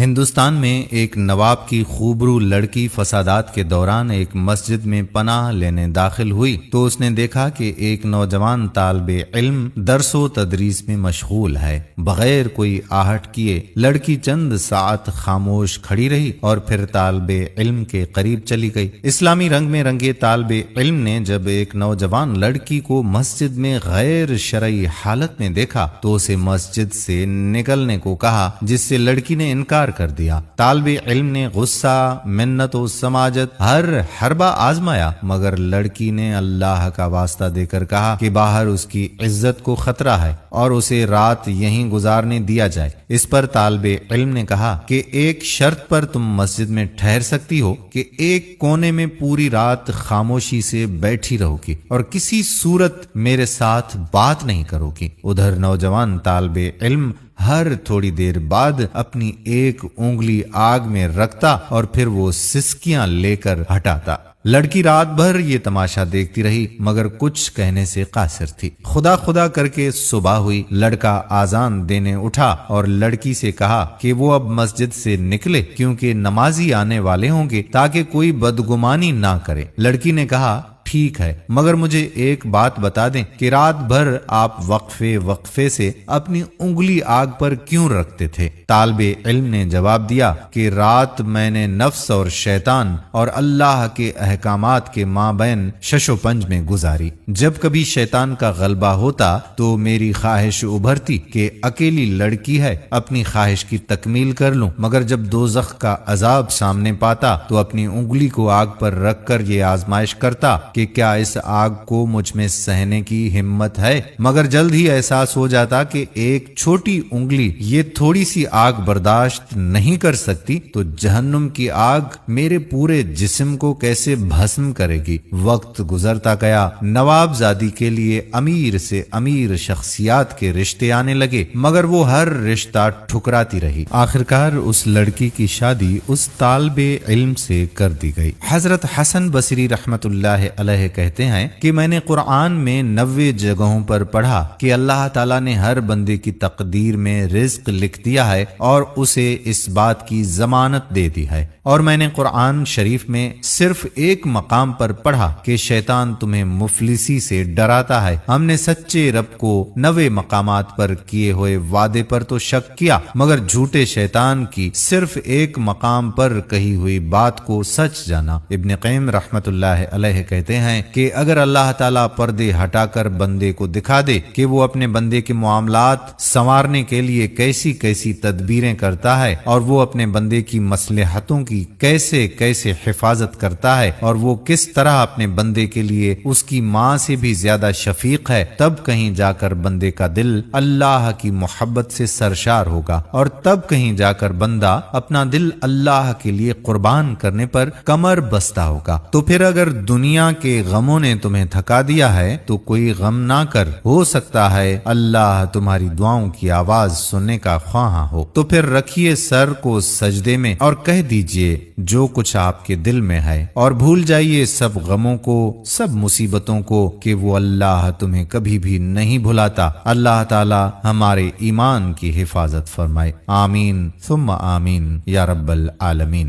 ہندوستان میں ایک نواب کی خوبرو لڑکی فسادات کے دوران ایک مسجد میں پناہ لینے داخل ہوئی تو اس نے دیکھا کہ ایک نوجوان طالب علم درس و تدریس میں مشغول ہے۔ بغیر کوئی آہٹ کیے لڑکی چند ساعت خاموش کھڑی رہی اور پھر طالب علم کے قریب چلی گئی۔ اسلامی رنگ میں رنگے طالب علم نے جب ایک نوجوان لڑکی کو مسجد میں غیر شرعی حالت میں دیکھا تو اسے مسجد سے نکلنے کو کہا، جس سے لڑکی نے انکار کر دیا۔ طالب علم نے غصہ، منت و سماجت ہر حربہ آزمایا، مگر لڑکی نے اللہ کا واسطہ دے کر کہا کہ باہر اس کی عزت کو خطرہ ہے اور اسے رات یہیں گزارنے دیا جائے۔ اس پر طالب علم نے کہا کہ ایک شرط پر تم مسجد میں ٹھہر سکتی ہو کہ ایک کونے میں پوری رات خاموشی سے بیٹھی رہو گی اور کسی صورت میرے ساتھ بات نہیں کرو گی۔ ادھر نوجوان طالب علم ہر تھوڑی دیر بعد اپنی ایک انگلی آگ میں رکھتا اور پھر وہ سسکیاں لے کر ہٹاتا۔ لڑکی رات بھر یہ تماشا دیکھتی رہی مگر کچھ کہنے سے قاصر تھی۔ خدا خدا کر کے صبح ہوئی۔ لڑکا آذان دینے اٹھا اور لڑکی سے کہا کہ وہ اب مسجد سے نکلے کیونکہ نمازی آنے والے ہوں گے تاکہ کوئی بدگمانی نہ کرے۔ لڑکی نے کہا ٹھیک ہے، مگر مجھے ایک بات بتا دیں کہ رات بھر آپ وقفے وقفے سے اپنی انگلی آگ پر کیوں رکھتے تھے؟ طالب علم نے جواب دیا کہ رات میں نے نفس اور شیطان اور اللہ کے احکامات کے مابین شش و پنج میں گزاری۔ جب کبھی شیطان کا غلبہ ہوتا تو میری خواہش ابھرتی کہ اکیلی لڑکی ہے، اپنی خواہش کی تکمیل کر لوں، مگر جب دوزخ کا عذاب سامنے پاتا تو اپنی انگلی کو آگ پر رکھ کر یہ آزمائش کرتا کہ کیا اس آگ کو مجھ میں سہنے کی ہمت ہے، مگر جلد ہی احساس ہو جاتا کہ ایک چھوٹی انگلی یہ تھوڑی سی آگ برداشت نہیں کر سکتی تو جہنم کی آگ میرے پورے جسم کو کیسے بھسم کرے گی۔ وقت گزرتا گیا، نواب زادی کے لیے امیر سے امیر شخصیات کے رشتے آنے لگے مگر وہ ہر رشتہ ٹھکراتی رہی۔ آخرکار اس لڑکی کی شادی اس طالب علم سے کر دی گئی۔ حضرت حسن بصری رحمت اللہ علیہ کہتے ہیں کہ میں نے قرآن میں 90 جگہوں پر پڑھا کہ اللہ تعالیٰ نے ہر بندے کی تقدیر میں رزق لکھ دیا ہے اور اسے اس بات کی ضمانت دے دی ہے، اور میں نے قرآن شریف میں صرف ایک مقام پر پڑھا کہ شیطان تمہیں مفلسی سے ڈراتا ہے۔ ہم نے سچے رب کو 90 مقامات پر کیے ہوئے وعدے پر تو شک کیا مگر جھوٹے شیطان کی صرف ایک مقام پر کہی ہوئی بات کو سچ جانا۔ ابن قیم رحمت اللہ علیہ کہتے ہیں کہ اگر اللہ تعالیٰ پردے ہٹا کر بندے کو دکھا دے کہ وہ اپنے بندے کے معاملات سنوارنے کے لیے کیسی کیسی تدبیریں کرتا ہے اور وہ اپنے بندے کی مصلحتوں کی کیسے کیسے حفاظت کرتا ہے اور وہ کس طرح اپنے بندے کے لیے اس کی ماں سے بھی زیادہ شفیق ہے، تب کہیں جا کر بندے کا دل اللہ کی محبت سے سرشار ہوگا اور تب کہیں جا کر بندہ اپنا دل اللہ کے لیے قربان کرنے پر کمر بستہ ہوگا۔ تو پھر اگر دنیا کے غموں نے تمہیں تھکا دیا ہے تو کوئی غم نہ کر، ہو سکتا ہے اللہ تمہاری دعاؤں کی آواز سننے کا خواہاں ہو۔ تو پھر رکھیے سر کو سجدے میں اور کہہ دیجئے جو کچھ آپ کے دل میں ہے اور بھول جائیے سب غموں کو، سب مصیبتوں کو کہ وہ اللہ تمہیں کبھی بھی نہیں بھلاتا۔ اللہ تعالی ہمارے ایمان کی حفاظت فرمائے، آمین ثم آمین یا رب العالمین۔